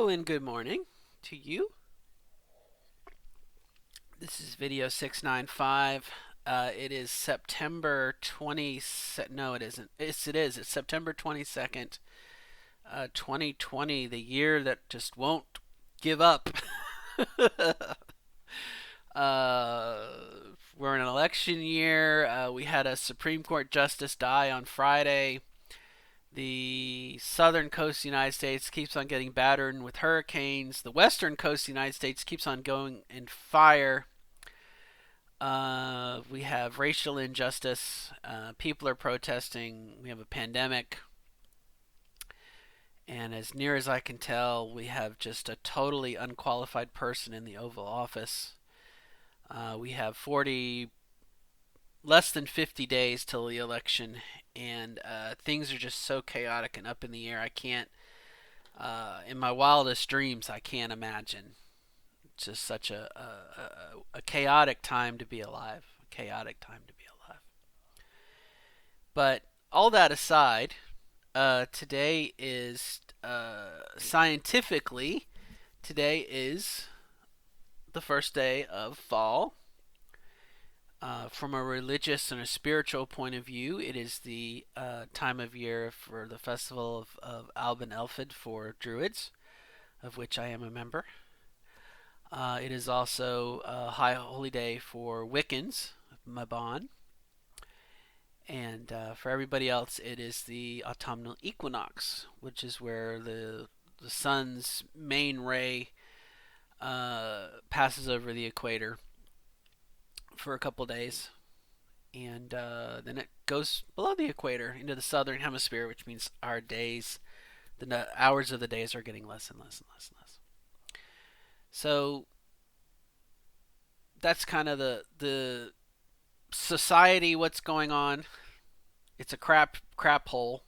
Hello and good morning to you. This is video 695. It is September 20. No, it isn't. Yes, it is. It's September 22nd, 2020, the year that just won't give up. uh, we're in an election year. We had a Supreme Court justice die on Friday. The southern coast of the United States keeps on getting battered with hurricanes. The western coast of the United States keeps on going in fire. We have racial injustice. People are protesting. We have a pandemic. And as near as I can tell, we have just a totally unqualified person in the Oval Office. We have less than 50 days till the election, and things are just so chaotic and up in the air. I can't, in my wildest dreams, I can't imagine. It's just such a chaotic time to be alive. A chaotic time to be alive. But all that aside, today is scientifically, today is the first day of fall. From a religious and a spiritual point of view, it is the time of year for the festival of Alban Elfed for Druids, of which I am a member. It is also a high holy day for Wiccans, Mabon. And for everybody else, it is the autumnal equinox, which is where the sun's main ray passes over the equator for a couple days, and then it goes below the equator into the southern hemisphere, which means our days, the hours of the days are getting less and less and less and less. So that's kind of the society, what's going on. It's a crap hole.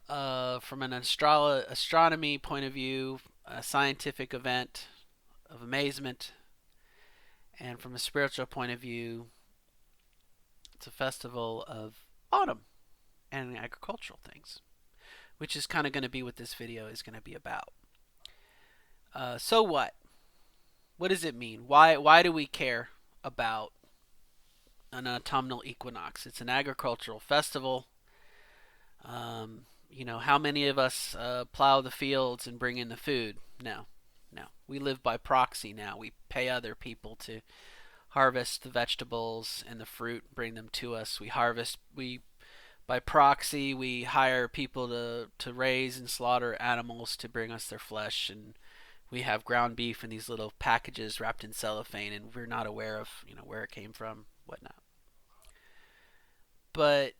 From an astronomy point of view, a scientific event of amazement, and from a spiritual point of view, it's a festival of autumn and agricultural things, which is kind of going to be what this video is going to be about. So what? What does it mean? Why do we care about an autumnal equinox? It's an agricultural festival. How many of us plow the fields and bring in the food? No. We live by proxy now. We pay other people to harvest the vegetables and the fruit, bring them to us. By proxy, we hire people to raise and slaughter animals to bring us their flesh, and we have ground beef in these little packages wrapped in cellophane, and we're not aware of where it came from, whatnot. But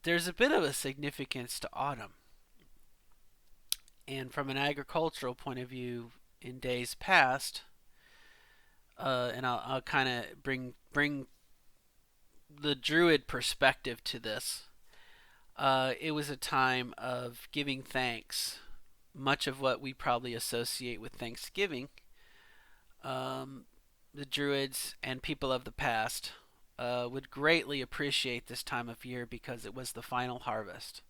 there's a bit of a significance to autumn, and from an agricultural point of view, in days past, and I'll kind of bring the Druid perspective to this. It was a time of giving thanks. Much of what we probably associate with Thanksgiving, the Druids and people of the past would greatly appreciate this time of year because it was the final harvest.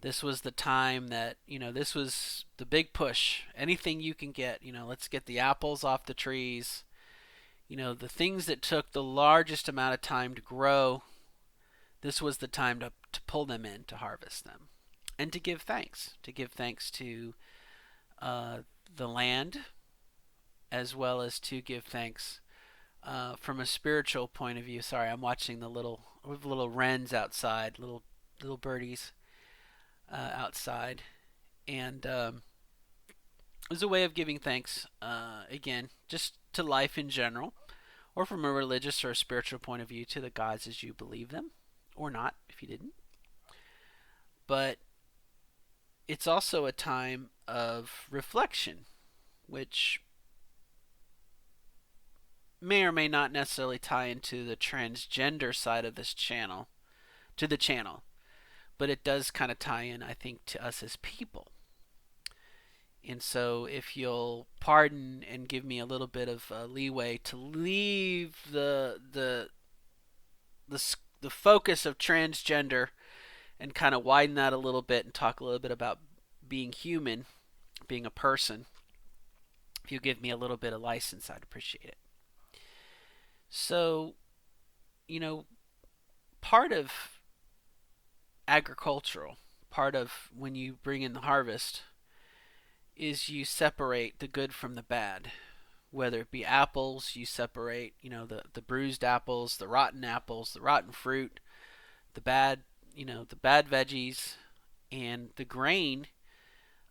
This was the time that, this was the big push. Anything you can get, let's get the apples off the trees. The things that took the largest amount of time to grow, this was the time to pull them in, to harvest them. And to give thanks. To give thanks to the land, as well as to give thanks from a spiritual point of view. Sorry, I'm watching the little wrens outside, little birdies outside, and it was a way of giving thanks. Again, just to life in general, or from a religious or a spiritual point of view, to the gods as you believe them, or not if you didn't. But it's also a time of reflection, which may or may not necessarily tie into the transgender side of this channel, but it does kind of tie in, I think, to us as people. And so if you'll pardon and give me a little bit of leeway to leave the focus of transgender and kind of widen that a little bit and talk a little bit about being human, being a person. If you give me a little bit of license, I'd appreciate it. So, you know, part of agricultural, part of when you bring in the harvest, is you separate the good from the bad. Whether it be apples, you separate, the bruised apples, the rotten fruit, the bad, the bad veggies, and the grain.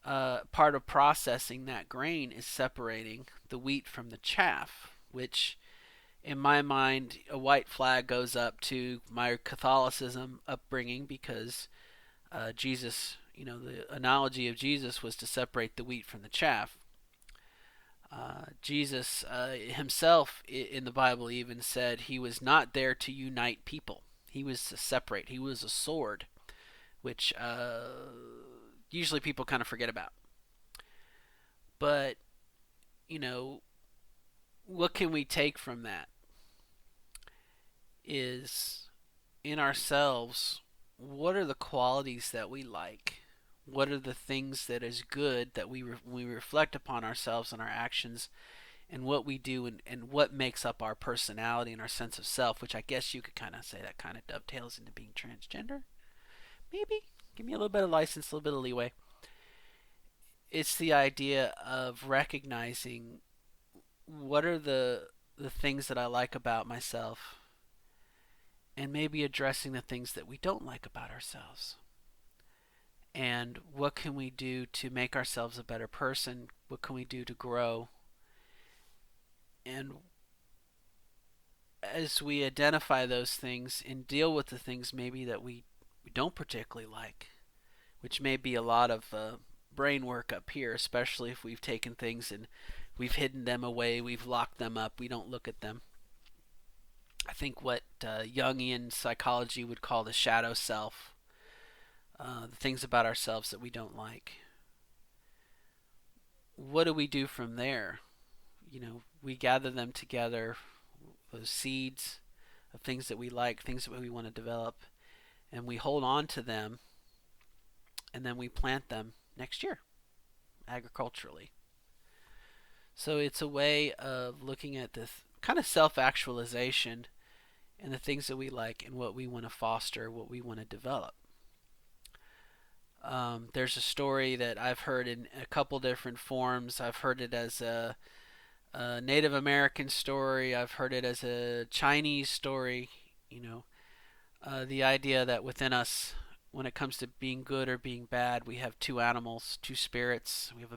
Part of processing that grain is separating the wheat from the chaff, which in my mind, a white flag goes up to my Catholicism upbringing because Jesus, the analogy of Jesus was to separate the wheat from the chaff. Jesus himself in the Bible even said he was not there to unite people. He was to separate. He was a sword, which usually people kind of forget about. But, what can we take from that is in ourselves, what are the qualities that we like? What are the things that is good that we reflect upon ourselves and our actions and what we do and what makes up our personality and our sense of self, which I guess you could kind of say that kind of dovetails into being transgender. Maybe. Give me a little bit of license, a little bit of leeway. It's the idea of recognizing what are the things that I like about myself and maybe addressing the things that we don't like about ourselves. And what can we do to make ourselves a better person? What can we do to grow? And as we identify those things and deal with the things maybe that we don't particularly like, which may be a lot of brain work up here, especially if we've taken things and we've hidden them away, we've locked them up, we don't look at them. I think what Jungian psychology would call the shadow self, the things about ourselves that we don't like. What do we do from there? We gather them together, those seeds of things that we like, things that we want to develop, and we hold on to them, and then we plant them next year, agriculturally. So it's a way of looking at this kind of self-actualization and the things that we like and what we want to foster, what we want to develop. There's a story that I've heard in a couple different forms. I've heard it as a Native American story. I've heard it as a Chinese story. The idea that within us, when it comes to being good or being bad, we have two animals, two spirits. We have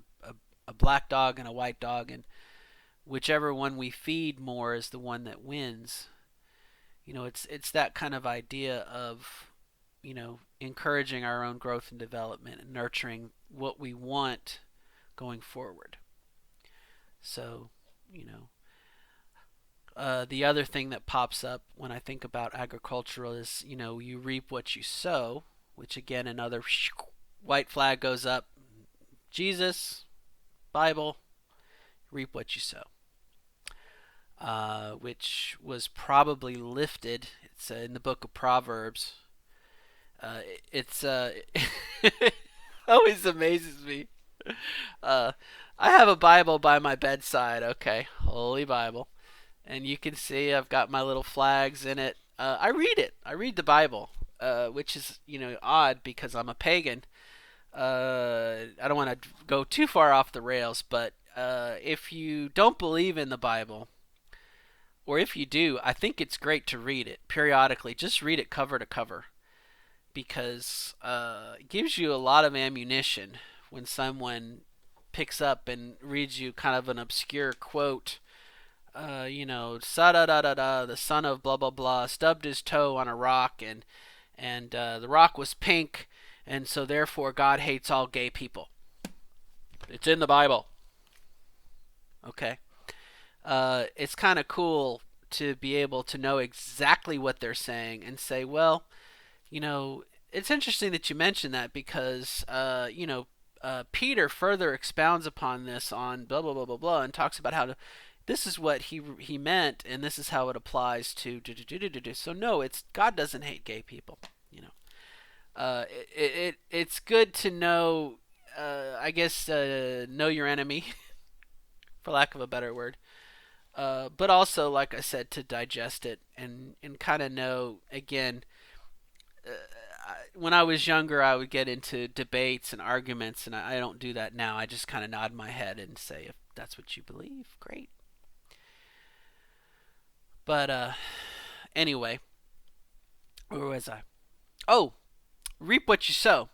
a black dog and a white dog, and whichever one we feed more is the one that wins. It's that kind of idea of encouraging our own growth and development and nurturing what we want going forward. So, the other thing that pops up when I think about agricultural is, you reap what you sow, which again, another white flag goes up. Jesus, Bible, reap what you sow. Which was probably lifted. It's in the book of Proverbs. It's always amazes me. I have a Bible by my bedside. Okay, Holy Bible, and you can see I've got my little flags in it. I read it. I read the Bible, which is odd because I'm a pagan. I don't want to go too far off the rails, but if you don't believe in the Bible, or if you do, I think it's great to read it periodically. Just read it cover to cover, because it gives you a lot of ammunition when someone picks up and reads you kind of an obscure quote. Sa da da da da, the son of blah blah blah stubbed his toe on a rock, and the rock was pink, and so therefore God hates all gay people. It's in the Bible. Okay. It's kind of cool to be able to know exactly what they're saying and say, well, it's interesting that you mentioned that because, Peter further expounds upon this on blah, blah, blah, blah, blah, and talks about how this is what he meant and this is how it applies to So no, God doesn't hate gay people. It's good to know. I guess, know your enemy, for lack of a better word. But also, like I said, to digest it and kind of know, again, when I was younger, I would get into debates and arguments, and I don't do that now. I just kind of nod my head and say, if that's what you believe, great. But anyway, where was I? Oh, reap what you sow.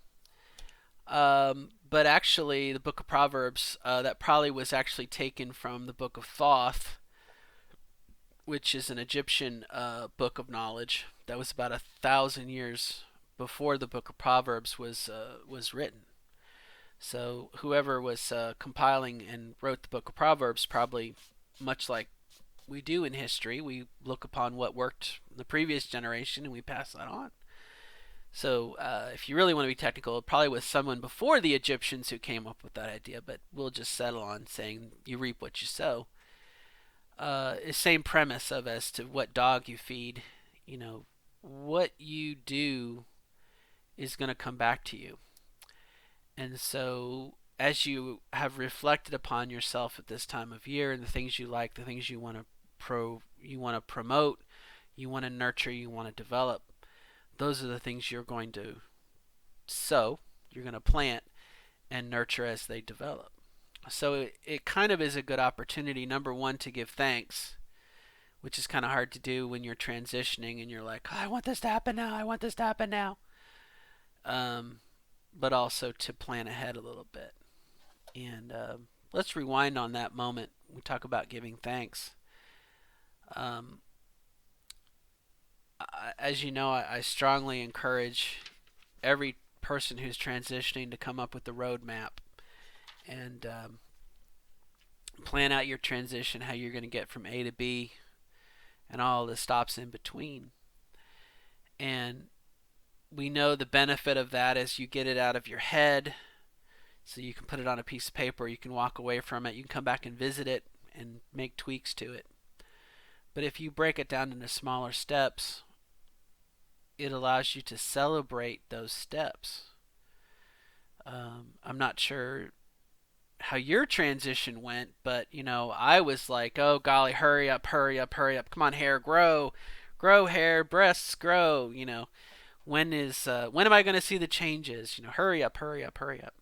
But actually, the book of Proverbs, that probably was actually taken from the book of Thoth, which is an Egyptian book of knowledge that was about 1,000 years before the book of Proverbs was written. So whoever was compiling and wrote the book of Proverbs probably, much like we do in history, we look upon what worked in the previous generation and we pass that on. So if you really want to be technical, it probably was someone before the Egyptians who came up with that idea, but we'll just settle on saying you reap what you sow. Same premise of as to what dog you feed. What you do is going to come back to you. And so as you have reflected upon yourself at this time of year and the things you like, the things you want to promote, you want to nurture, you want to develop, those are the things you're going to sow, you're going to plant and nurture as they develop. So it kind of is a good opportunity, number one, to give thanks, which is kind of hard to do when you're transitioning and you're like, oh, I want this to happen now, I want this to happen now. But also to plan ahead a little bit. And let's rewind on that moment. We talk about giving thanks. As you know, I strongly encourage every person who's transitioning to come up with a roadmap and plan out your transition, how you're going to get from A to B and all the stops in between. And we know the benefit of that is you get it out of your head, so you can put it on a piece of paper, you can walk away from it, you can come back and visit it and make tweaks to it. But if you break it down into smaller steps, it allows you to celebrate those steps. I'm not sure how your transition went, but I was like, oh golly, hurry up, hurry up, hurry up, come on, hair, grow hair, breasts grow. When am I going to see the changes? Hurry up, hurry up, hurry up.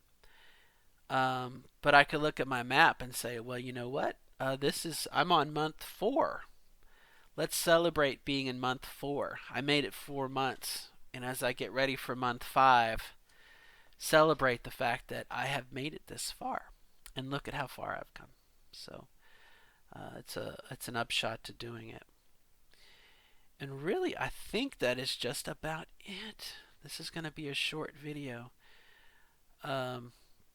But I could look at my map and say, well, you know what? I'm on month 4. Let's celebrate being in month 4. I made it 4 months, and as I get ready for month 5, celebrate the fact that I have made it this far, and look at how far I've come. So it's an upshot to doing it. And really, I think that is just about it. This is going to be a short video.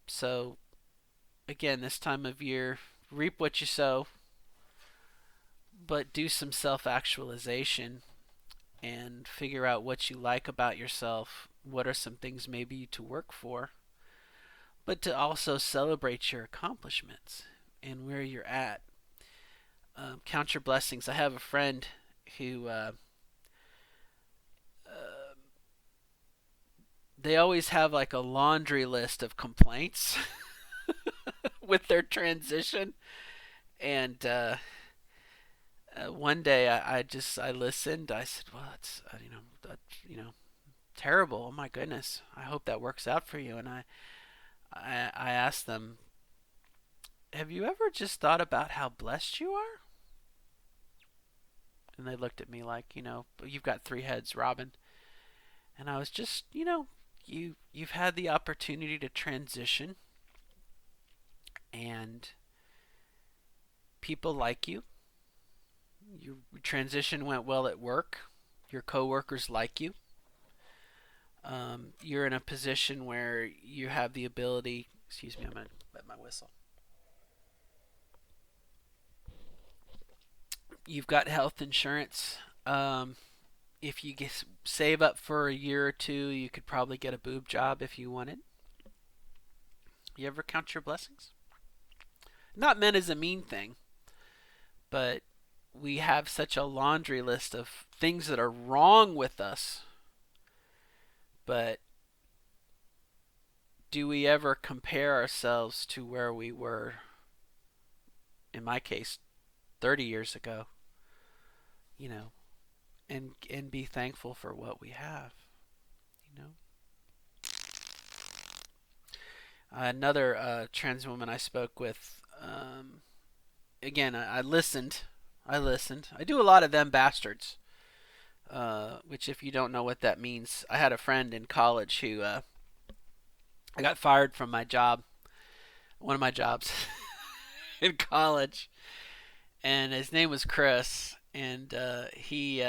So, again, this time of year, reap what you sow, but do some self-actualization and figure out what you like about yourself. What are some things maybe to work for, but to also celebrate your accomplishments and where you're at. Count your blessings. I have a friend who they always have like a laundry list of complaints with their transition, and one day I listened. I said, well, that's terrible. Oh my goodness, I hope that works out for you. And I asked them, have you ever just thought about how blessed you are? And they looked at me like, you've got 3 heads, Robin. And I was just, you've had the opportunity to transition, and people like you. Your transition went well at work. Your coworkers like you. You're in a position where you have the ability. Excuse me, I'm gonna wet my whistle. You've got health insurance. If you save up for a year or 2, you could probably get a boob job if you wanted. You ever count your blessings? Not meant as a mean thing, but we have such a laundry list of things that are wrong with us, but do we ever compare ourselves to where we were, in my case, 30 years ago, you know, and be thankful for what we have, you know? Another trans woman I spoke with, again, I listened. I listened. I do a lot of them bastards, which, if you don't know what that means, I had a friend in college who I got fired from my job, one of my jobs in college, and his name was Chris, and he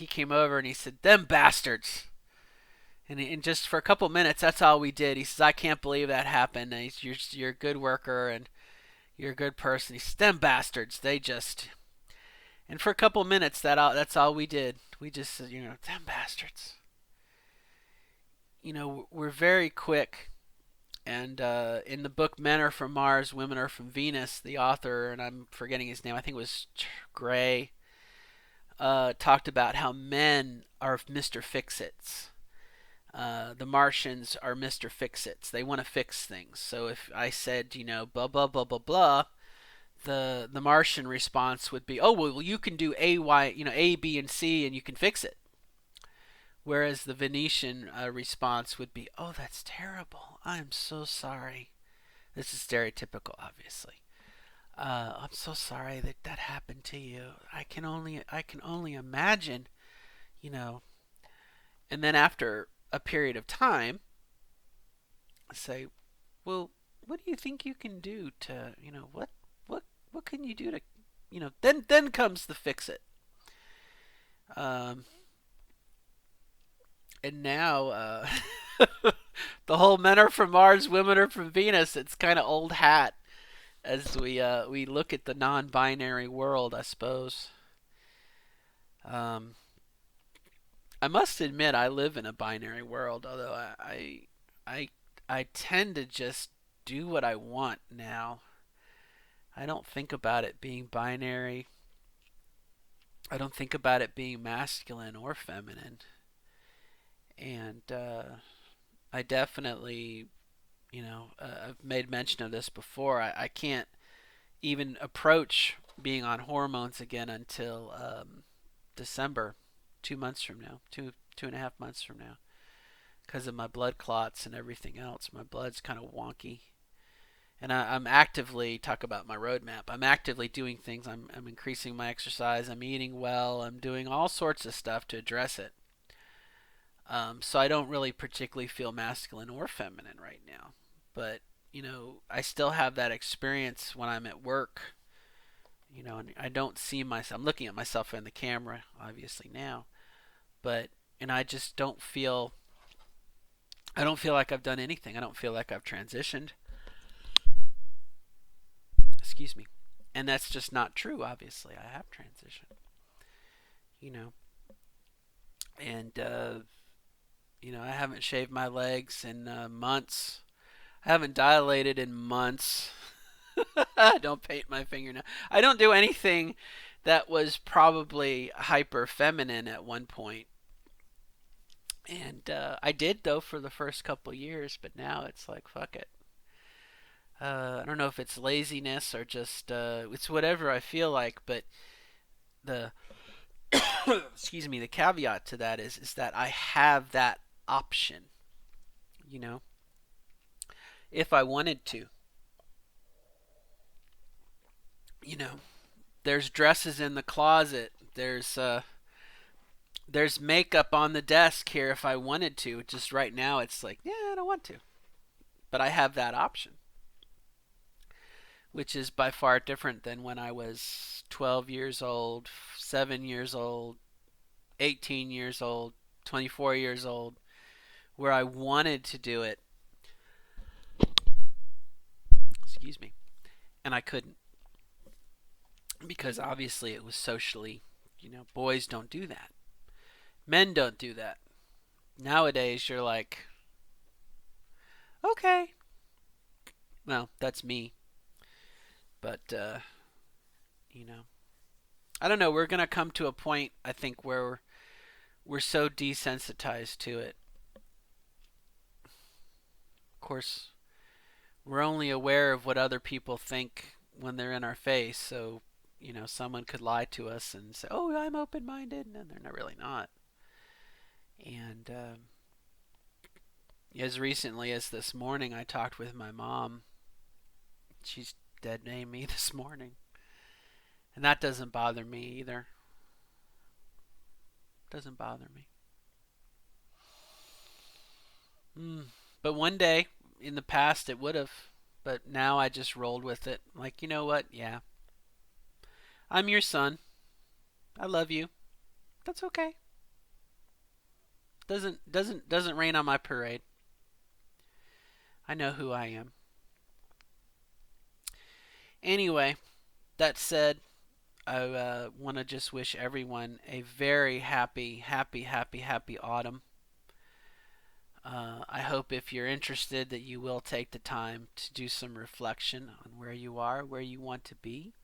came over and he said, "Them bastards." And just for a couple minutes, that's all we did. He says, "I can't believe that happened. And you're a good worker and you're a good person." He says, "Them bastards, they just..." And for a couple minutes, that's all we did. We just said, "Them bastards." We're very quick. And in the book "Men Are From Mars, Women Are From Venus," the author, and I'm forgetting his name, I think it was Gray, talked about how men are Mr. Fix-Its. The Martians are Mr. Fix-Its. They want to fix things. So if I said, blah, blah, blah, blah, blah, the Martian response would be, "Oh, well, you can do A, Y, A, B, and C, and you can fix it." Whereas the Venetian response would be, "Oh, that's terrible. I'm so sorry." This is stereotypical, obviously. "I'm so sorry that happened to you. I can only imagine, you know." And then after a period of time, say, "Well, what do you think you can do to, what can you do to, then comes the fix it." Um, and now, the whole "men are from Mars, women are from Venus," it's kind of old hat as we look at the non-binary world, I suppose. Um, I must admit, I live in a binary world, although I I tend to just do what I want now. I don't think about it being binary. I don't think about it being masculine or feminine. And I definitely, I've made mention of this before. I can't even approach being on hormones again until December, 2 months from now, 2.5 months from now, because of my blood clots and everything else. My blood's kind of wonky, and I'm actively talk about my roadmap. I'm actively doing things. I'm increasing my exercise. I'm eating well. I'm doing all sorts of stuff to address it. So I don't really particularly feel masculine or feminine right now, but I still have that experience when I'm at work. And I don't see myself. I'm looking at myself in the camera, obviously now, but and I just don't feel. I don't feel like I've done anything. I don't feel like I've transitioned. Excuse me. And that's just not true. Obviously, I have transitioned. You know, and I haven't shaved my legs in months. I haven't dilated in months. I don't paint my fingernail. I don't do anything that was probably hyper feminine at one point. And I did though for the first couple years, but now it's like fuck it. I don't know if it's laziness or just it's whatever I feel like. But the excuse me, the caveat to that is that I have that option. You know, if I wanted to. You know, there's dresses in the closet. There's makeup on the desk here if I wanted to. Just right now, it's like, yeah, I don't want to. But I have that option, which is by far different than when I was 12 years old, 7 years old, 18 years old, 24 years old, where I wanted to do it. Excuse me. And I couldn't. Because obviously it was socially, boys don't do that. Men don't do that. Nowadays, you're like, okay. Well, that's me. But, you know, I don't know. We're going to come to a point, I think, where we're so desensitized to it. Of course, we're only aware of what other people think when they're in our face. So, someone could lie to us and say, "Oh, I'm open-minded," and they're not really not. And as recently as this morning, I talked with my mom. She's dead named me this morning, and that doesn't bother me either. Doesn't bother me. But one day in the past it would have. But now I just rolled with it. Like, you know what? Yeah. I'm your son. I love you. That's okay. Doesn't rain on my parade. I know who I am. Anyway, that said, I want to just wish everyone a very happy autumn. I hope if you're interested that you will take the time to do some reflection on where you are, where you want to be.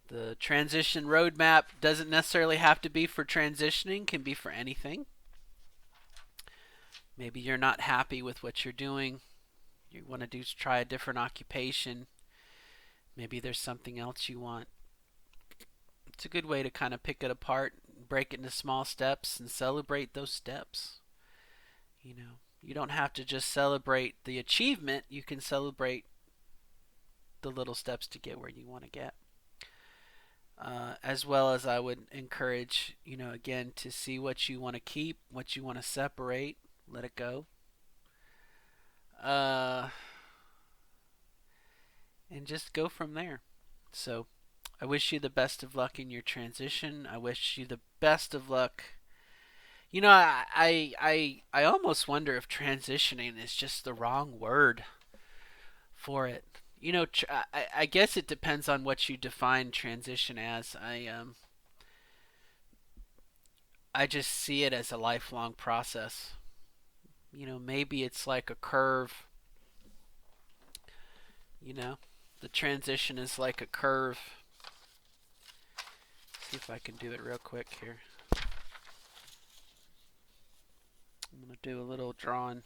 The transition roadmap doesn't necessarily have to be for transitioning, can be for anything. Maybe you're not happy with what you're doing. You want to try a different occupation. Maybe there's something else you want. It's a good way to kind of pick it apart, break it into small steps, and celebrate those steps. You don't have to just celebrate the achievement. You can celebrate the little steps to get where you want to get. As well as I would encourage, again, to see what you want to keep, what you want to separate, let it go. And just go from there. So I wish you the best of luck in your transition. I wish you the best of luck. I almost wonder if transitioning is just the wrong word for it. I guess it depends on what you define transition as. I just see it as a lifelong process. Maybe it's like a curve. The transition is like a curve. Let's see if I can do it real quick here. I'm going to do a little drawing.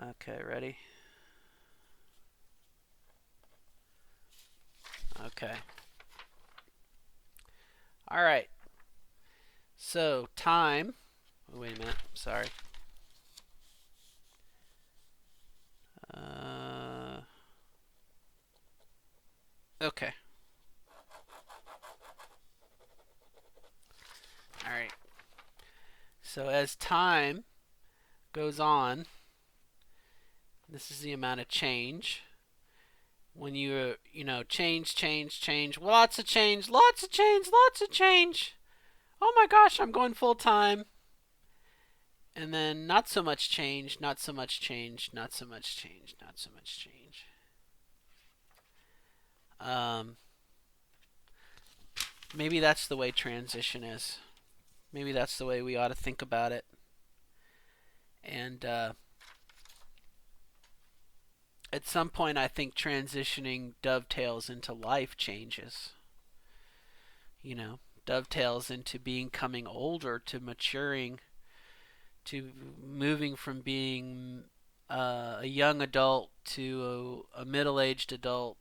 Okay, ready? Okay. All right. So, time. Oh, wait a minute. Sorry. Okay. All right. So, as time goes on, this is the amount of change. When change, lots of change, lots of change, lots of change. Oh my gosh, I'm going full time. And then not so much change, not so much change, not so much change, not so much change. Maybe that's the way transition is. Maybe that's the way we ought to think about it. And at some point, I think transitioning dovetails into life changes. Dovetails into becoming older, to maturing, to moving from being a young adult to a middle-aged adult,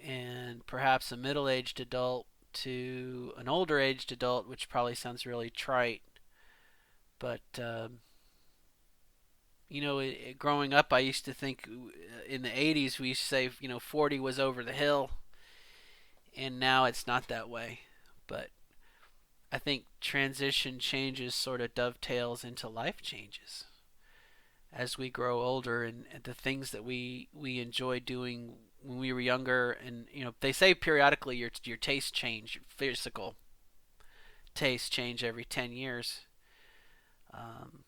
and perhaps a middle-aged adult to an older-aged adult, which probably sounds really trite. But growing up, I used to think in the 80s we used to say 40 was over the hill, and now it's not that way. But I think transition changes sort of dovetails into life changes as we grow older, and the things that we enjoy doing when we were younger. And they say periodically your tastes change, your physical tastes change every 10 years. um,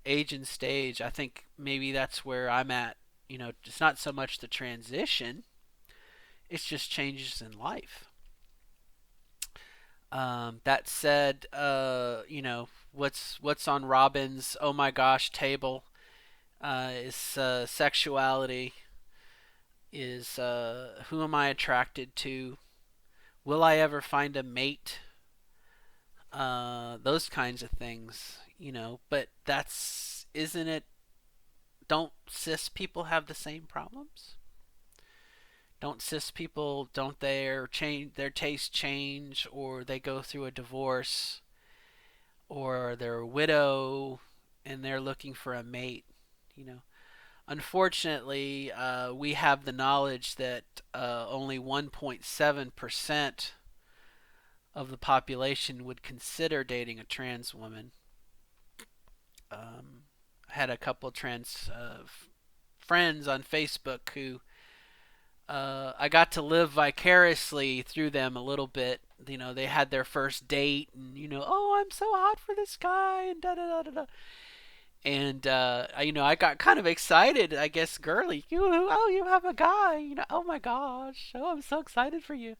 Age and stage, I think maybe that's where I'm at. It's not so much the transition, it's just changes in life. That said, what's on Robin's oh my gosh table is sexuality, is who am I attracted to? Will I ever find a mate? those kinds of things, you know. But that's isn't it? Don't cis people have the same problems? Don't cis people, don't their change their tastes change, or they go through a divorce, or they're a widow and they're looking for a mate, you know. Unfortunately, we have the knowledge that only 1.7% of the population would consider dating a trans woman. I had a couple trans friends on Facebook who I got to live vicariously through them a little bit. You know, they had their first date, and oh, I'm so hot for this guy, and da da da da da. And I got kind of excited, I guess, girly. Oh, you have a guy. Oh my gosh. Oh, I'm so excited for you.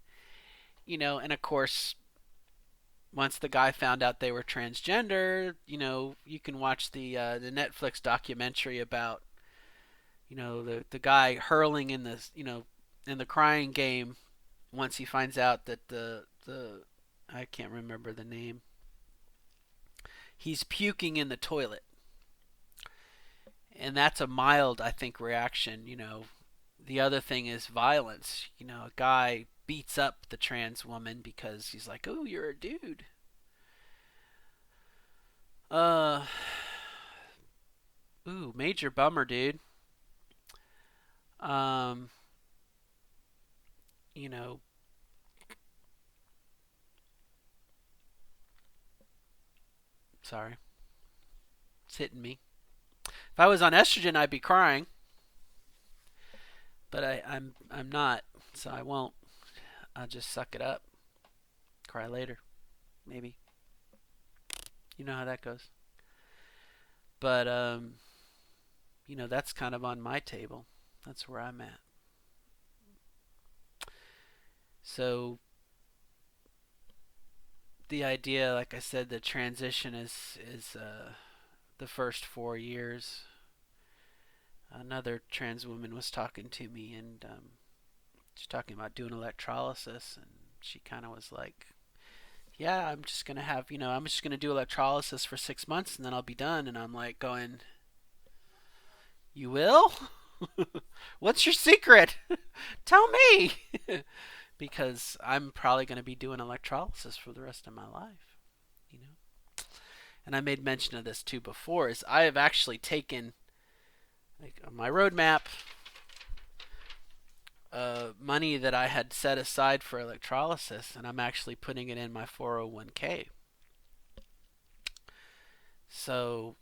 And of course, once the guy found out they were transgender, you can watch the Netflix documentary about the guy hurling in the crying game once he finds out that the I can't remember the name. He's puking in the toilet. And that's a mild, I think, reaction. The other thing is violence. A guy beats up the trans woman because he's like, "Oh, you're a dude." Uh, ooh, major bummer, dude. Um, you know, sorry, it's hitting me. If I was on estrogen, I'd be crying, but I'm not, so I won't. I'll just suck it up. Cry later, maybe. You know how that goes. But that's kind of on my table. That's where I'm at. So the idea, like I said, the transition is the first 4 years. Another trans woman was talking to me, and she's talking about doing electrolysis, and she kind of was like, "Yeah, I'm just gonna I'm just gonna do electrolysis for 6 months, and then I'll be done." And I'm like, going, "You will? What's your secret? Tell me." Because I'm probably going to be doing electrolysis for the rest of my life, you know. And I made mention of this too before. Is I have actually taken, like, on my roadmap, money that I had set aside for electrolysis, and I'm actually putting it in my 401k. So,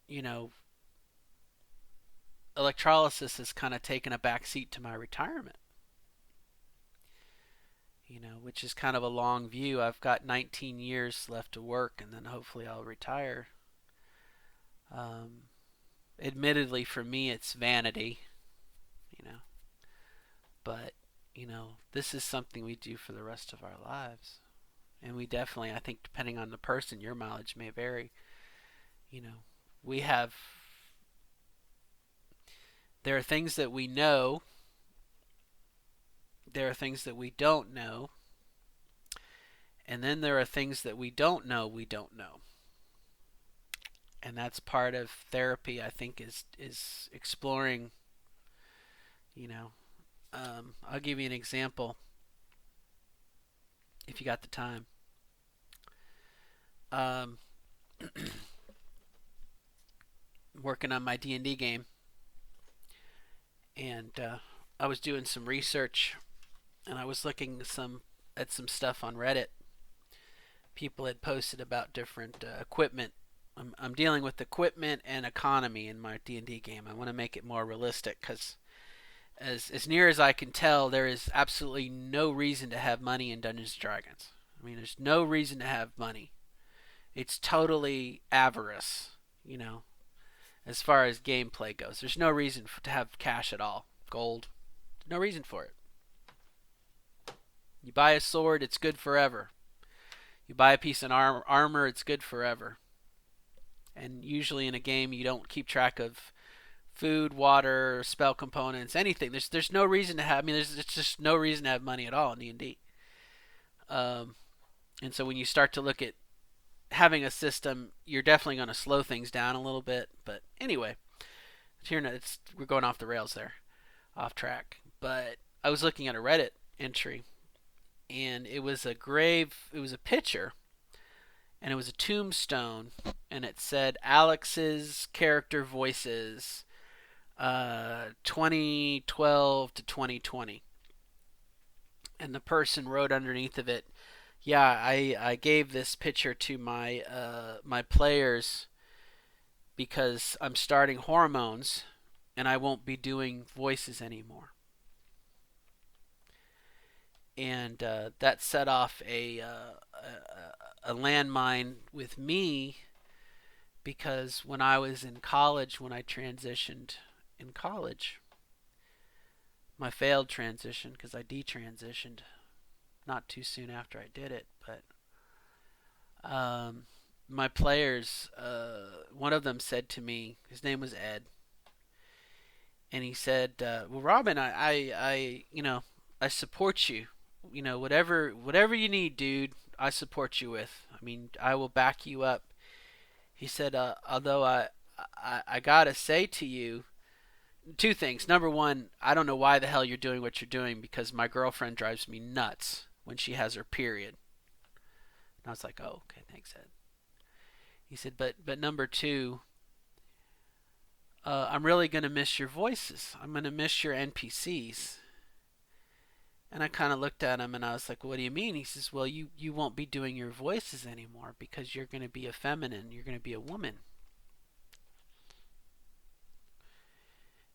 you know, electrolysis has kind of taken a back seat to my retirement. Which is kind of a long view. I've got 19 years left to work, and then hopefully I'll retire. Um, Admittedly, for me, it's vanity, you know, but, this is something we do for the rest of our lives. And we definitely, I think, depending on the person, your mileage may vary. You know, we have, there are things that we know, there are things that we don't know, and then there are things that we don't know we don't know. And that's part of therapy, I think, is exploring. you know I'll give you an example if you got the time. um, Working on my D&D game, and I was doing some research, and I was looking at some stuff on Reddit. People had posted about different equipment. I'm dealing with equipment and economy in my D&D game. I want to make it more realistic because, as near as I can tell, there is absolutely no reason to have money in Dungeons and Dragons. I mean, there's no reason to have money. It's totally avarice, as far as gameplay goes. There's no reason to have cash at all. Gold, no reason for it. You buy a sword, it's good forever. You buy a piece of armor, it's good forever. And usually in a game, you don't keep track of food, water, spell components, anything. There's no reason to have. I mean, there's just no reason to have money at all in D&D. And so when you start to look at having a system, you're definitely going to slow things down a little bit. But anyway, we're going off the rails there, off track. But I was looking at a Reddit entry, and it was a picture, and it was a tombstone, and it said Alex's character voices, 2012 to 2020. And the person wrote underneath of it, yeah, I gave this picture to my players because I'm starting hormones and I won't be doing voices anymore. And that set off a landmine with me, because when I was in college, when I transitioned in college, my failed transition, because I detransitioned not too soon after I did it, but my players, one of them said to me, his name was Ed, and he said, "Well, Robin, I support you. Whatever you need, dude, I support you with. I mean, I will back you up." He said, "Although I gotta say to you two things. Number one, I don't know why the hell you're doing what you're doing, because my girlfriend drives me nuts when she has her period." And I was like, "Oh, okay, thanks, Ed." He said, "But number two, I'm really gonna miss your voices. I'm gonna miss your NPCs." And I kind of looked at him and I was like, "What do you mean?" He says, "Well, you won't be doing your voices anymore because you're going to be a feminine. You're going to be a woman."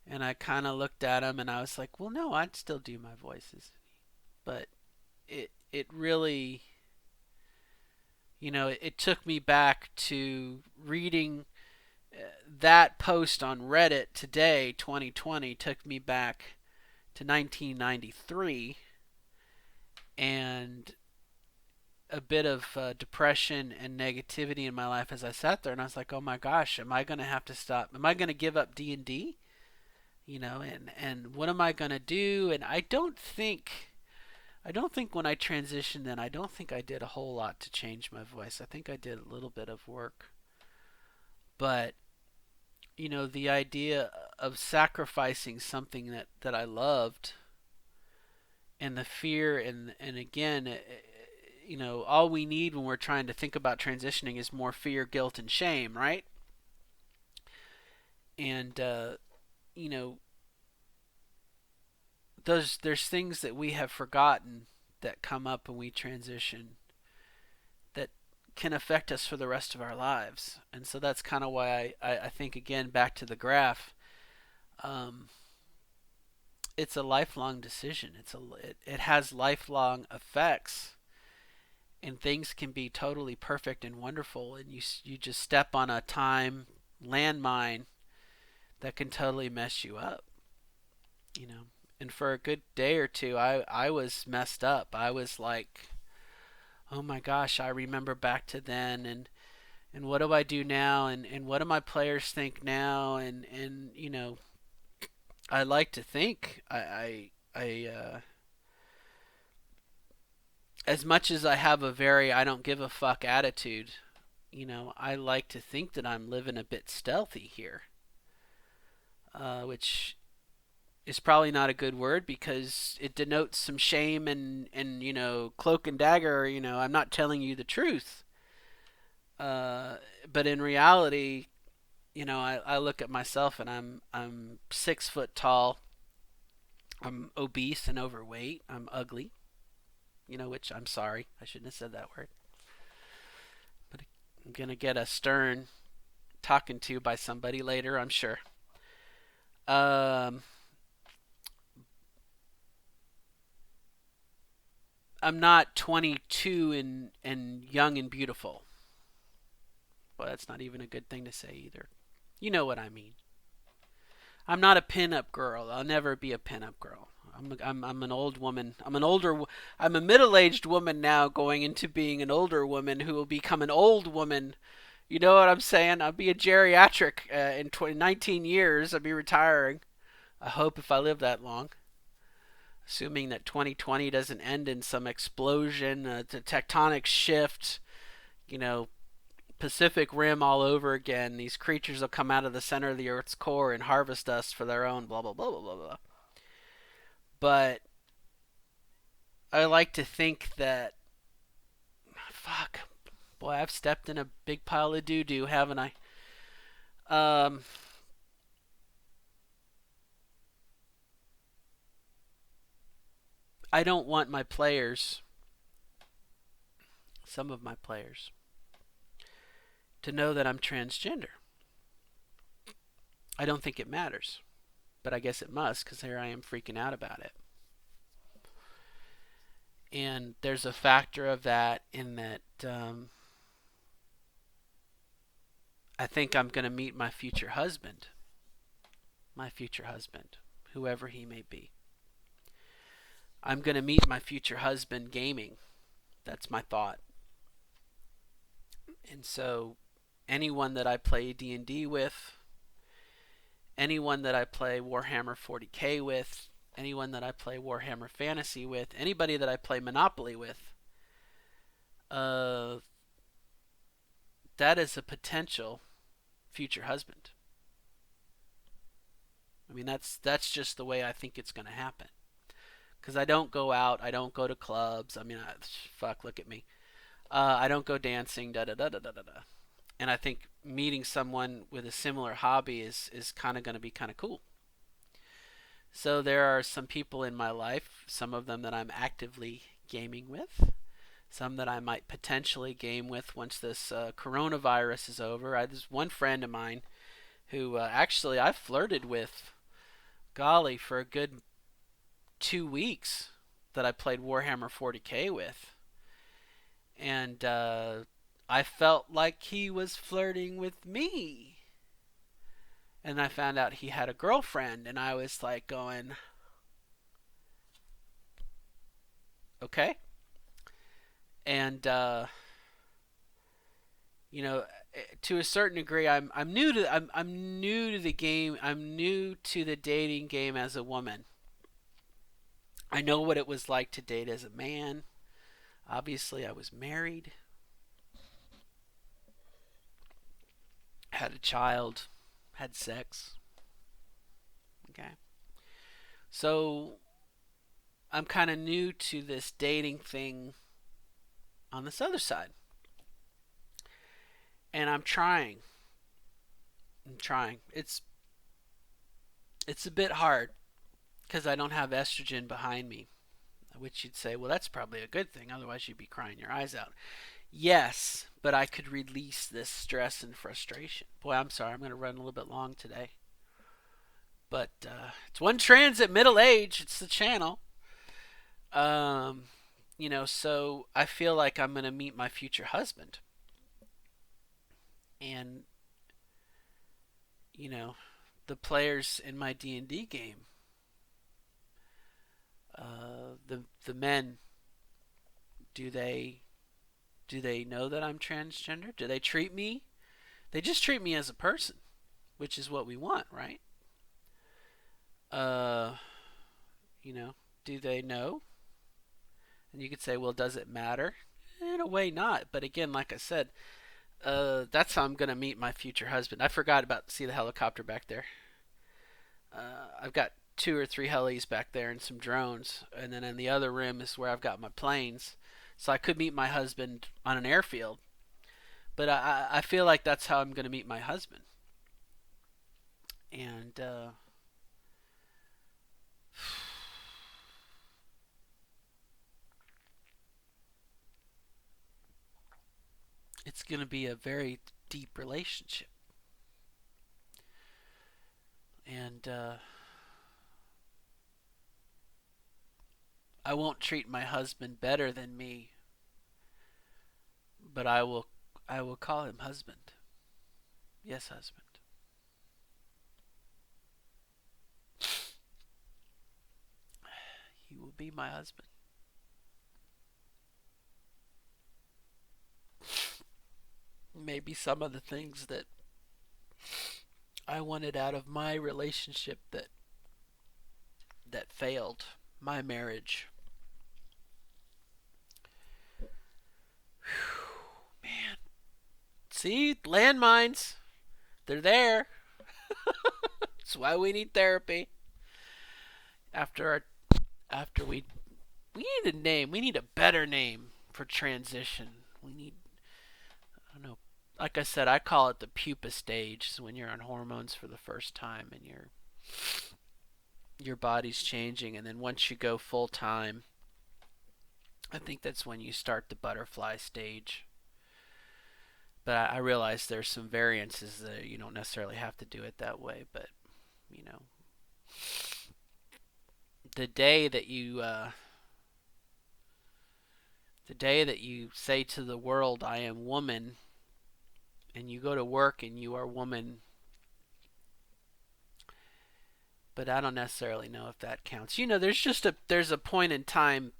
And I kind of looked at him and I was like, "Well, no, I'd still do my voices." But it really, it took me back to reading that post on Reddit today, 2020, took me back to 1993, and a bit of depression and negativity in my life as I sat there, and I was like, "Oh my gosh, am I going to have to stop? Am I going to give up D&D? And what am I going to do?" And I don't think when I transitioned then, I don't think I did a whole lot to change my voice. I think I did a little bit of work. But, the idea of sacrificing something that I loved, and the fear, and again, all we need when we're trying to think about transitioning is more fear, guilt, and shame, right? And you know, there's things that we have forgotten that come up when we transition that can affect us for the rest of our lives. And so that's kind of why I think, again, back to the graph, um, it's a lifelong decision. It has lifelong effects, and things can be totally perfect and wonderful, and you just step on a time landmine that can totally mess you up, you know. And for a good day or two, I was messed up. I was like, "Oh my gosh, I remember back to then, and what do I do now, and what do my players think now?" And I like to think as much as I have a very I don't give a fuck attitude, I like to think that I'm living a bit stealthy here, which is probably not a good word because it denotes some shame and cloak and dagger. I'm not telling you the truth. But in reality, I look at myself and I'm 6 foot tall. I'm obese and overweight. I'm ugly. Which I'm sorry, I shouldn't have said that word. But I'm gonna get a stern talking to by somebody later, I'm sure. Um, I'm not 22 and young and beautiful. Well, that's not even a good thing to say either. You know what I mean. I'm not a pinup girl. I'll never be a pinup girl. I'm an old woman. I'm a middle-aged woman now, going into being an older woman who will become an old woman. You know what I'm saying? I'll be a geriatric in 19 years. I'll be retiring. I hope, if I live that long. Assuming that 2020 doesn't end in some explosion, the tectonic shift, you know, Pacific Rim all over again. These creatures will come out of the center of the Earth's core and harvest us for their own blah blah blah blah blah blah. But I like to think that fuck, boy, I've stepped in a big pile of doo doo, haven't I? Um, I don't want my players, some of my players, to know that I'm transgender. I don't think it matters, but I guess it must because here I am freaking out about it. And there's a factor of that in that I think I'm going to meet my future husband, whoever he may be. I'm going to meet my future husband gaming. That's my thought. And so anyone that I play D&D with, anyone that I play Warhammer 40K with, anyone that I play Warhammer Fantasy with, anybody that I play Monopoly with, uh, that is a potential future husband. I mean, that's just the way I think it's going to happen. Because I don't go out, I don't go to clubs. I mean, fuck, look at me. I don't go dancing, da da da da da da. And I think meeting someone with a similar hobby is kind of going to be kind of cool. So there are some people in my life, some of them that I'm actively gaming with, some that I might potentially game with once this coronavirus is over. There's one friend of mine who actually I flirted with, golly, for a good 2 weeks that I played Warhammer 40K with. And I felt like he was flirting with me. And I found out he had a girlfriend, and I was like going, okay. And you know, to a certain degree, I'm new to I'm new to the game. I'm new to the dating game as a woman. I know what it was like to date as a man. Obviously, I was married, had a child, had sex. Okay. So I'm kind of new to this dating thing on this other side. And I'm trying. I'm trying. It's a bit hard because I don't have estrogen behind me, which you'd say, well, that's probably a good thing. Otherwise, you'd be crying your eyes out. Yes, but I could release this stress and frustration. Boy, I'm sorry. I'm going to run a little bit long today. But it's one transit middle age. It's the channel. Um, so I feel like I'm going to meet my future husband. And, you know, the players in my D&D game, the men, do they know that I'm transgender? Do they treat me? They just treat me as a person, which is what we want, right? Uh, do they know? And you could say, well, does it matter? In a way, not. But again, like I said, that's how I'm gonna meet my future husband. I forgot about see the helicopter back there. I've got 2 or 3 helis back there and some drones, and then in the other room is where I've got my planes. So I could meet my husband on an airfield, but I feel like that's how I'm gonna meet my husband, and it's gonna be a very deep relationship, and I won't treat my husband better than me, but I will call him husband. Yes, husband. He will be my husband. Maybe some of the things that I wanted out of my relationship that failed, my marriage. Whew, man, See, landmines. They're there. That's why we need therapy. After our, after we need a name. We need a better name for transition. We need, I don't know. Like I said, I call it the pupa stage. So when you're on hormones for the first time and your body's changing, and then once you go full time, I think that's when you start the butterfly stage. But I realize there's some variances that you don't necessarily have to do it that way. But you know, the day that you say to the world, "I am woman," and you go to work and you are woman, but I don't necessarily know if that counts. There's a point in time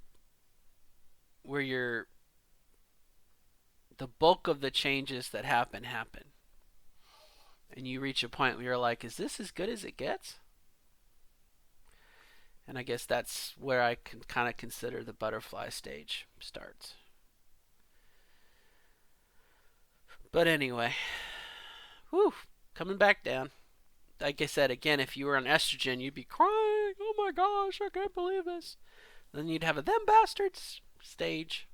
where the bulk of the changes that happen, and you reach a point where you're like, is this as good as it gets? And I guess that's where I can kind of consider the butterfly stage starts. But anyway, whew, coming back down. Like I said, again, if you were on estrogen, you'd be crying, oh my gosh, I can't believe this. Then you'd have a them bastards stage.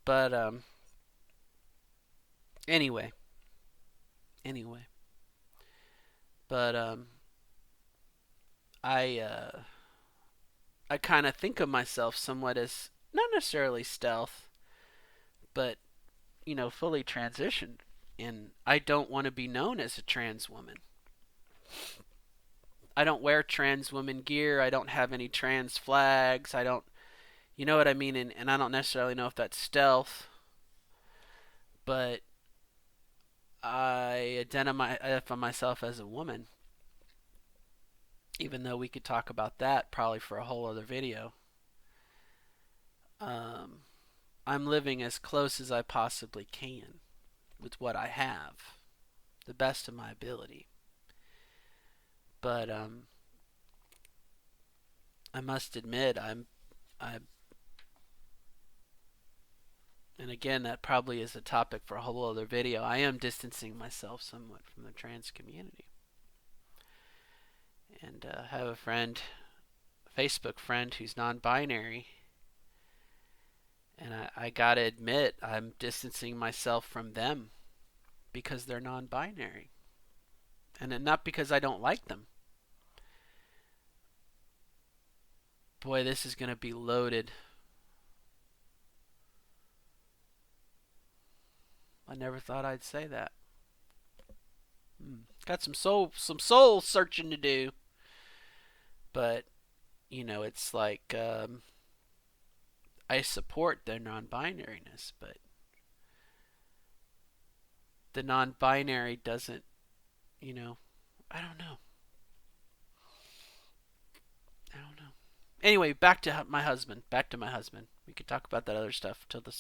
But anyway. But I I kind of think of myself somewhat as not necessarily stealth, but fully transitioned. And I don't want to be known as a trans woman. I don't wear trans woman gear. I don't have any trans flags. I don't, you know what I mean? And I don't necessarily know if that's stealth, but I identify myself as a woman. Even though we could talk about that probably for a whole other video. Um, I'm living as close as I possibly can with what I have, the best of my ability. But I must admit, I, and again, that probably is a topic for a whole other video. I am distancing myself somewhat from the trans community, and have a friend, a Facebook friend who's non-binary, and I gotta admit, I'm distancing myself from them because they're non-binary, and not because I don't like them. Boy, this is gonna be loaded. I never thought I'd say that. Got some soul searching to do. But it's like I support their non-binariness, but the non-binary doesn't. I don't know. I don't know. Anyway, back to my husband. Back to my husband. We could talk about that other stuff till the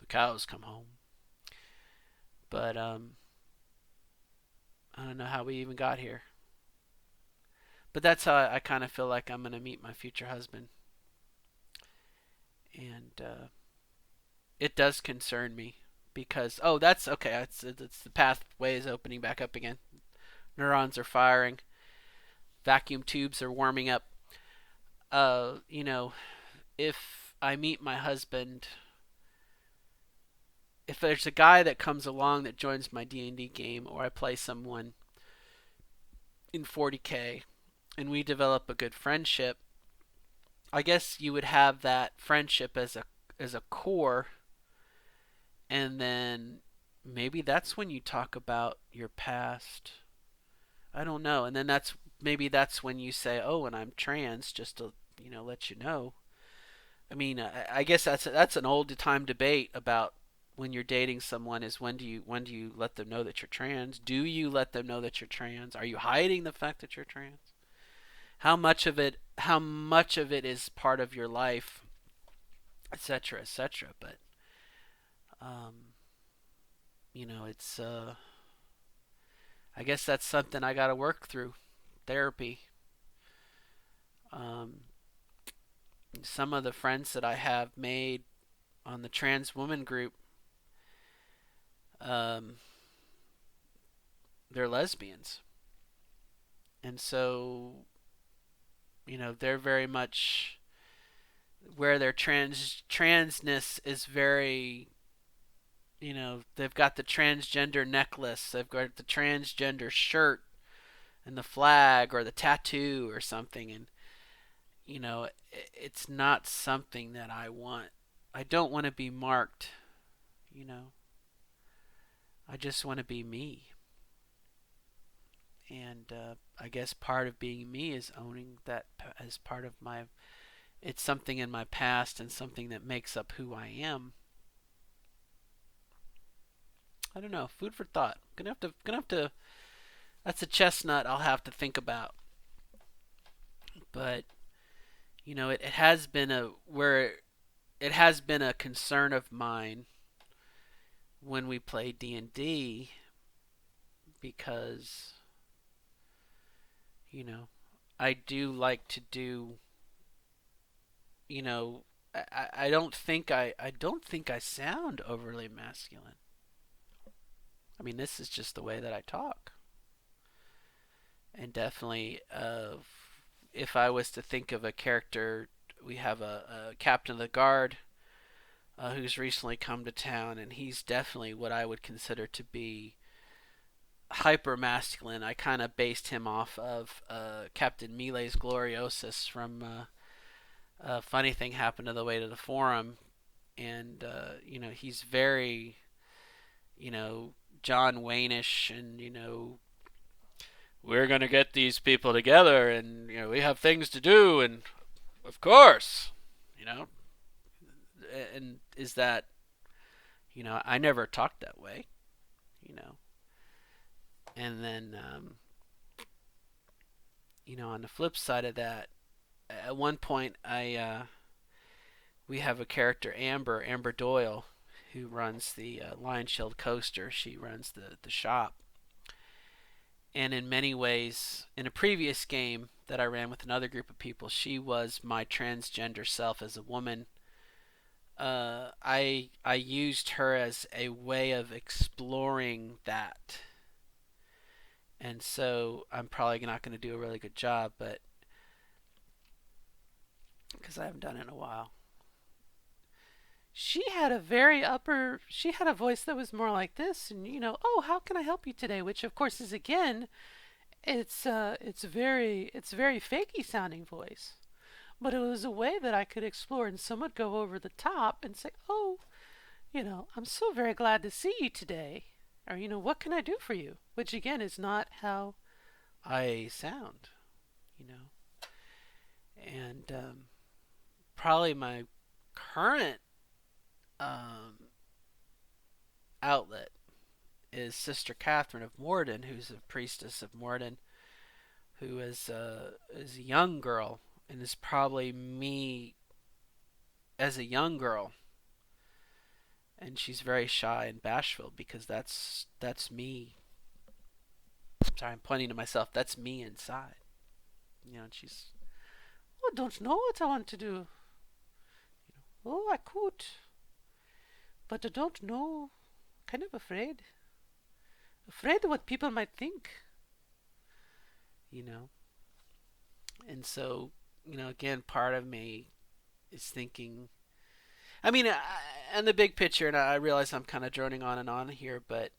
cows come home. But I don't know how we even got here. But that's how I kind of feel like I'm going to meet my future husband. And it does concern me because, that's okay. It's the pathway is opening back up again. Neurons are firing. Vacuum tubes are warming up. If I meet my husband, if there's a guy that comes along that joins my D&D game, or I play someone in 40K and we develop a good friendship, I guess you would have that friendship as a core, and then maybe that's when you talk about your past. I don't know. And then that's when you say, "Oh, and I'm trans," just to let you know. I mean, I guess that's an old time debate about when you're dating someone is when do you let them know that you're trans? Do you let them know that you're trans? Are you hiding the fact that you're trans? How much of it is part of your life, etc., etc. But um, it's I guess that's something I got to work through. Therapy. Um, some of the friends that I have made on the trans woman group, um, they're lesbians, and so they're very much where their transness is very. They've got the transgender necklace, they've got the transgender shirt and the flag or the tattoo or something, and it's not something that I want. I don't want to be marked. you know I just want to be me. And I guess part of being me is owning that as part of my. It's something in my past and something that makes up who I am. I don't know. Food for thought. Gonna have to. That's a chestnut I'll have to think about. But it has been a concern of mine when we play D&D, because you know I do like to do. You know, I don't think I sound overly masculine. I mean, this is just the way that I talk. And definitely, if I was to think of a character, we have a captain of the guard who's recently come to town, and he's definitely what I would consider to be hyper masculine. I kind of based him off of Captain Miles Gloriosus from Funny Thing Happened on the Way to the Forum, and he's very John Wayne-ish, and we're gonna get these people together, and we have things to do, and of course, you know, and is that I never talked that way, you know, and then on the flip side of that, at one point we have a character, Amber Doyle, who runs the Lion Shield Coaster. She runs the shop. And in many ways, in a previous game that I ran with another group of people, she was my transgender self as a woman. I used her as a way of exploring that, and so I'm probably not going to do a really good job, but because I haven't done it in a while. She had a voice that was more like this, and oh, how can I help you today? Which of course is, again, it's very fakey sounding voice, but it was a way that I could explore, and some would go over the top and say, oh, I'm so very glad to see you today, or what can I do for you? Which again is not how I sound, you know. And probably my current um, outlet is Sister Catherine of Morden, who's a priestess of Morden, who is a young girl, and is probably me as a young girl. And she's very shy and bashful, because that's me. Sorry, I'm pointing to myself. That's me inside. And she's, oh, I don't know what I want to do. Oh, I could, but I don't know. Kind of afraid. Afraid of what people might think. You know. And so, again, part of me is thinking. I mean, and the big picture, and I realize I'm kind of droning on and on here, but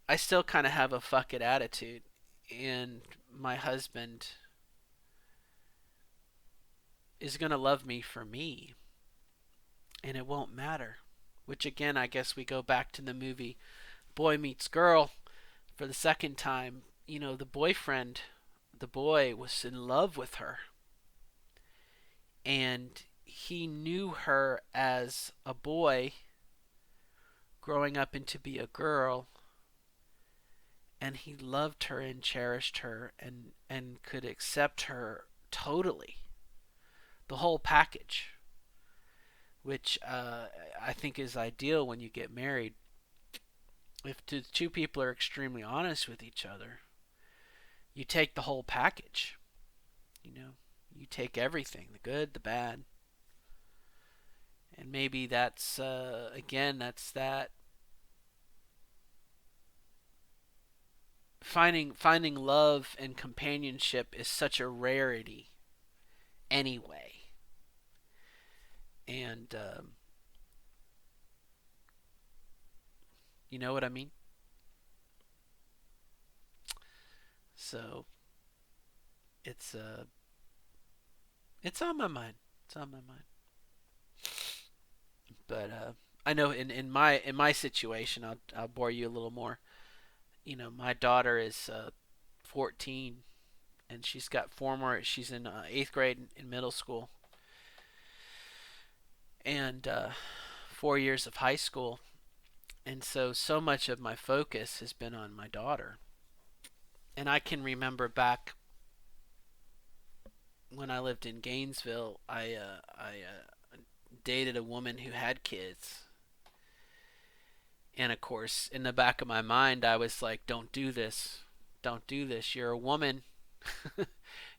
I still kind of have a fuck it attitude. And my husband is going to love me for me, and it won't matter. Which, again, I guess we go back to the movie Boy Meets Girl for the second time. The boy was in love with her, and he knew her as a boy growing up into be a girl, and he loved her and cherished her, and could accept her totally, the whole package, which I think is ideal when you get married. If the two people are extremely honest with each other, you take the whole package. You take everything, the good, the bad, And maybe that's again, that's that finding love and companionship is such a rarity anyway. And you know what I mean? So it's uh it's on my mind. It's on my mind. But I know in my situation, I'll bore you a little more. My daughter is 14, and she's got four more. She's in eighth grade in middle school, and 4 years of high school. And so much of my focus has been on my daughter. And I can remember back when I lived in Gainesville, I dated a woman who had kids. And of course, in the back of my mind, I was like, don't do this. Don't do this. You're a woman.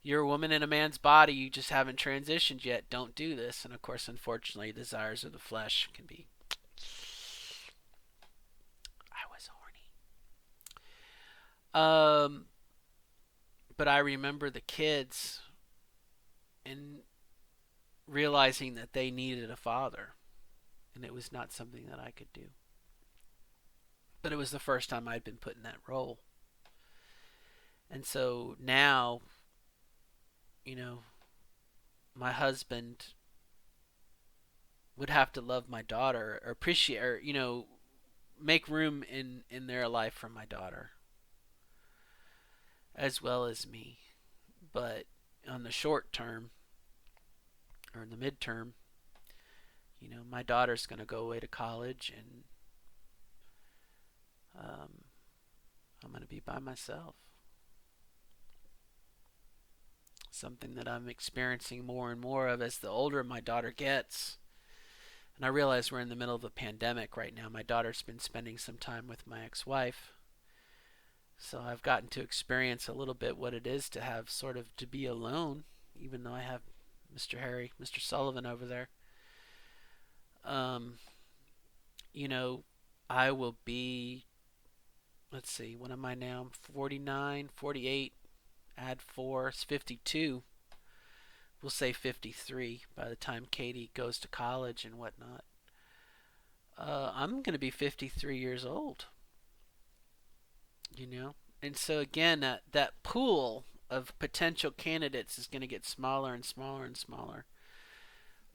You're a woman in a man's body. You just haven't transitioned yet. Don't do this. And of course, unfortunately, desires of the flesh can be. I was horny. But I remember the kids and realizing that they needed a father. And it was not something that I could do. But it was the first time I'd been put in that role. And so now, you know, my husband would have to love my daughter or appreciate or, make room in their life for my daughter as well as me. But on the short term or in the midterm, my daughter's going to go away to college and I'm going to be by myself. Something that I'm experiencing more and more of as the older my daughter gets. And I realize we're in the middle of a pandemic right now. My daughter's been spending some time with my ex-wife. So I've gotten to experience a little bit what it is to have sort of to be alone, even though I have Mr. Sullivan over there. Um, you know, I will be, let's see, what am I now? I'm 49, 48, add 4, it's 52. We'll say 53 by the time Katie goes to college and whatnot. I'm going to be 53 years old, you know? And so again, that pool of potential candidates is going to get smaller and smaller and smaller.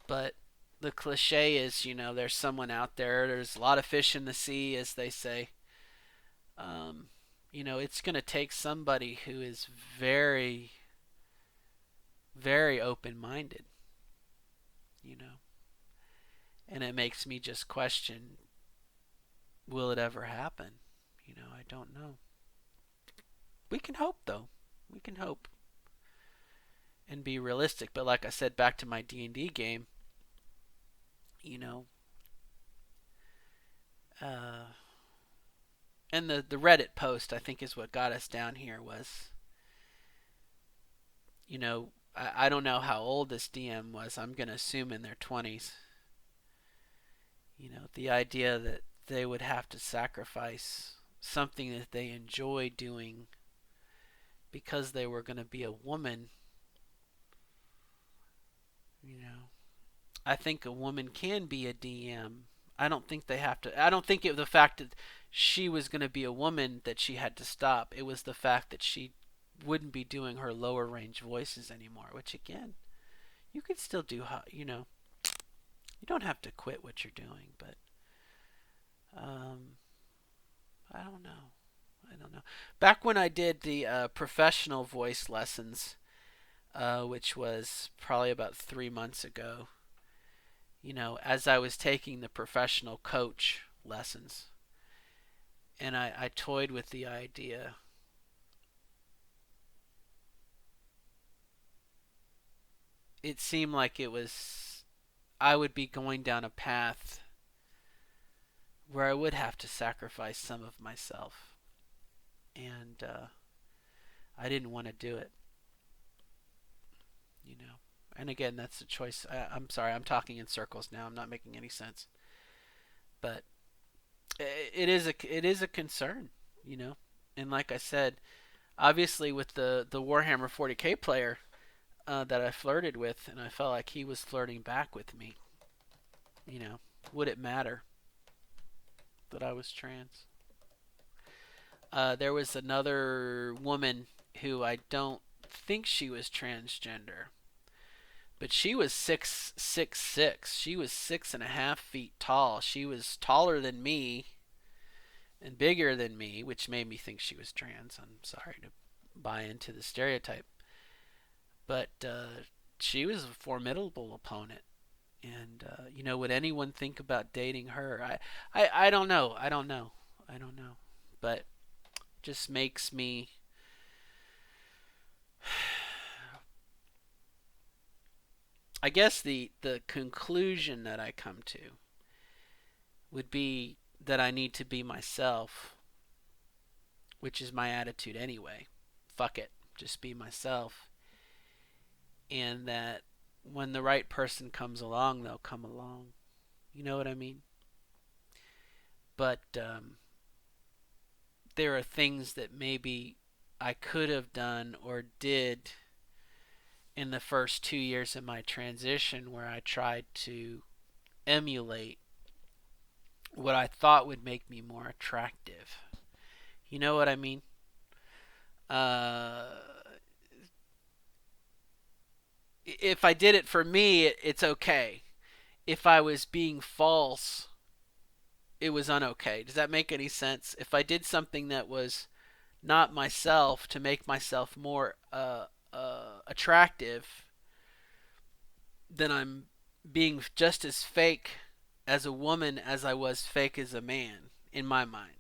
But the cliche is, there's someone out there. There's a lot of fish in the sea, as they say. Um, it's going to take somebody who is very, very open-minded, you know. And it makes me just question, will it ever happen? I don't know. We can hope, though. We can hope and be realistic. But like I said, back to my D&D game, you know, uh, and the Reddit post I think is what got us down here was, I don't know how old this DM was. I'm gonna assume in their 20s. The idea that they would have to sacrifice something that they enjoy doing because they were going to be a woman. you know I think a woman can be a DM. I don't think they have to. I don't think it was the fact that she was going to be a woman that she had to stop. It was the fact that she wouldn't be doing her lower range voices anymore, which again, you could still do. You don't have to quit what you're doing, but um, I don't know. I don't know. Back when I did the professional voice lessons, which was probably about 3 months ago, as I was taking the professional coach lessons, and I toyed with the idea. It seemed like I would be going down a path where I would have to sacrifice some of myself, and I didn't want to do it. You know, And again, that's a choice. I'm sorry, I'm talking in circles now. I'm not making any sense. But it is a concern, you know. And like I said, obviously with the Warhammer 40K player that I flirted with, and I felt like he was flirting back with me. You know, would it matter that I was trans? There was another woman who I don't think she was transgender, but she was 6'6". She was 6.5 feet tall. She was taller than me and bigger than me, which made me think she was trans. I'm sorry to buy into the stereotype, but she was a formidable opponent. And would anyone think about dating her? I don't know. I don't know. I don't know. But just makes me I guess the conclusion that I come to would be that I need to be myself, which is my attitude anyway. Fuck it, just be myself. And that when the right person comes along, they'll come along. You know what I mean? But there are things that maybe I could have done or did in the first 2 years of my transition where I tried to emulate what I thought would make me more attractive. You know what I mean? Uh, if I did it for me, it's okay. If I was being false, it was unokay. Does that make any sense? If I did something that was not myself to make myself more attractive, then I'm being just as fake as a woman as I was fake as a man in my mind.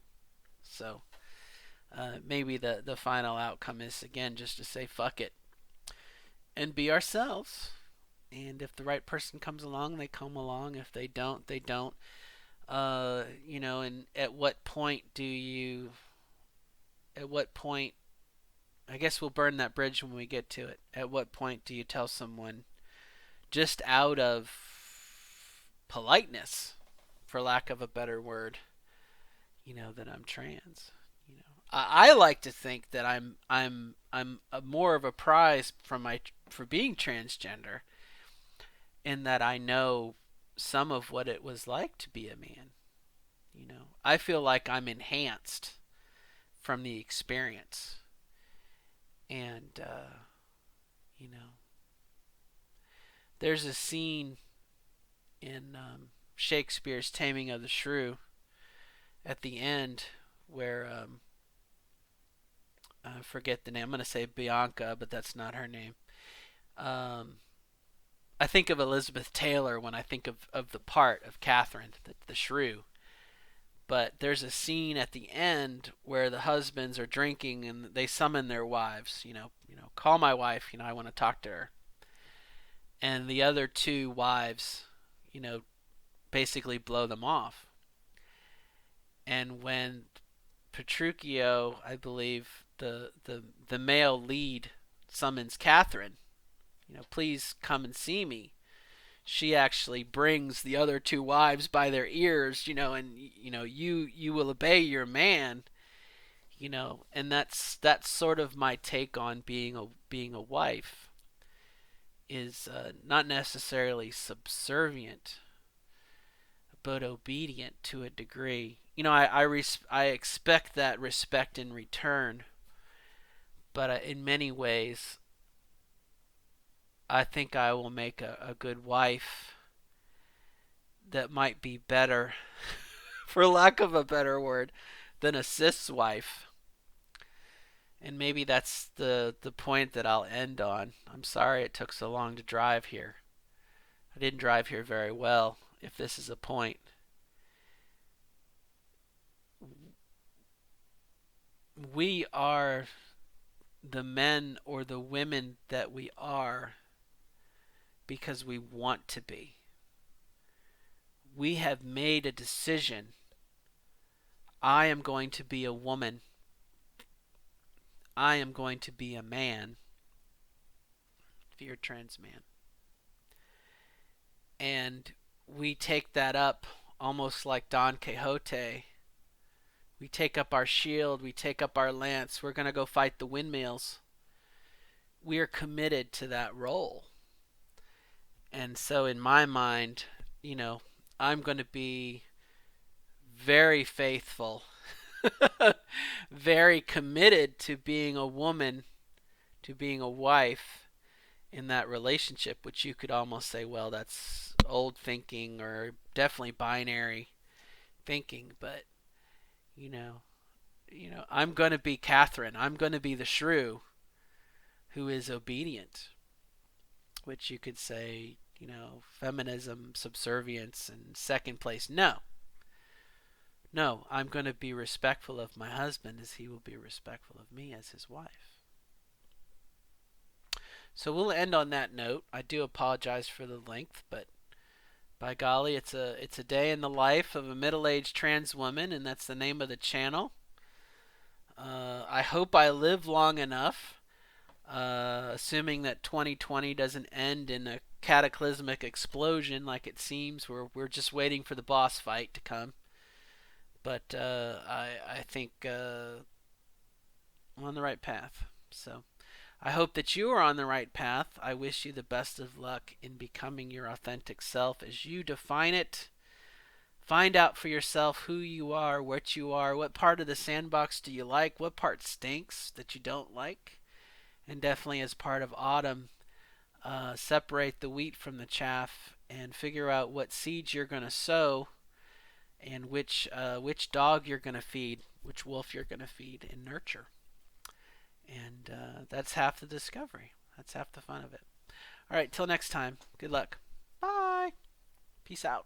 So maybe the final outcome is again just to say fuck it and be ourselves. And if the right person comes along, they come along. If they don't, they don't. And at what point do you? At what point? I guess we'll burn that bridge when we get to it. At what point do you tell someone just out of politeness, for lack of a better word, that I'm trans? I like to think that I'm more of a prize for being transgender, in that I know some of what it was like to be a man. I feel like I'm enhanced from the experience, and you know, there's a scene in Shakespeare's Taming of the Shrew at the end where I forget the name. I'm going to say Bianca, but that's not her name. Um, I think of Elizabeth Taylor when I think of the part of Catherine, the shrew. But there's a scene at the end where the husbands are drinking and they summon their wives. Call my wife. I want to talk to her. And the other two wives, basically blow them off. And when Petruchio, I believe, the male lead summons Catherine, please come and see me. She actually brings the other two wives by their ears, and you will obey your man, and that's sort of my take on being a wife, is not necessarily subservient, but obedient to a degree. I expect that respect in return, but in many ways, I think I will make a good wife that might be better, for lack of a better word, than a cis wife. And maybe that's the point that I'll end on. I'm sorry it took so long to drive here. I didn't drive here very well, if this is a point. We are the men or the women that we are because we want to be. We have made a decision. I am going to be a woman. I am going to be a man. If you're a trans man. and we take that up almost like Don Quixote. We take up our shield, we take up our lance, we're going to go fight the windmills. We are committed to that role. And so, in my mind, I'm going to be very faithful, very committed to being a woman, to being a wife in that relationship, which you could almost say, well, that's old thinking or definitely binary thinking. But, you know, I'm going to be Catherine. I'm going to be the shrew who is obedient, which you could say, feminism, subservience, and second place. No. No, I'm going to be respectful of my husband as he will be respectful of me as his wife. So we'll end on that note. I do apologize for the length, but by golly, it's a day in the life of a middle-aged trans woman, and that's the name of the channel. I hope I live long enough, assuming that 2020 doesn't end in a cataclysmic explosion like it seems. We're just waiting for the boss fight to come. But I think I'm on the right path. So I hope that you are on the right path. I wish you the best of luck in becoming your authentic self as you define it. Find out for yourself who you are, what part of the sandbox do you like, what part stinks that you don't like. And definitely as part of autumn, separate the wheat from the chaff and figure out what seeds you're going to sow and which dog you're going to feed, which wolf you're going to feed and nurture. And that's half the discovery. That's half the fun of it. All right, till next time. Good luck. Bye. Peace out.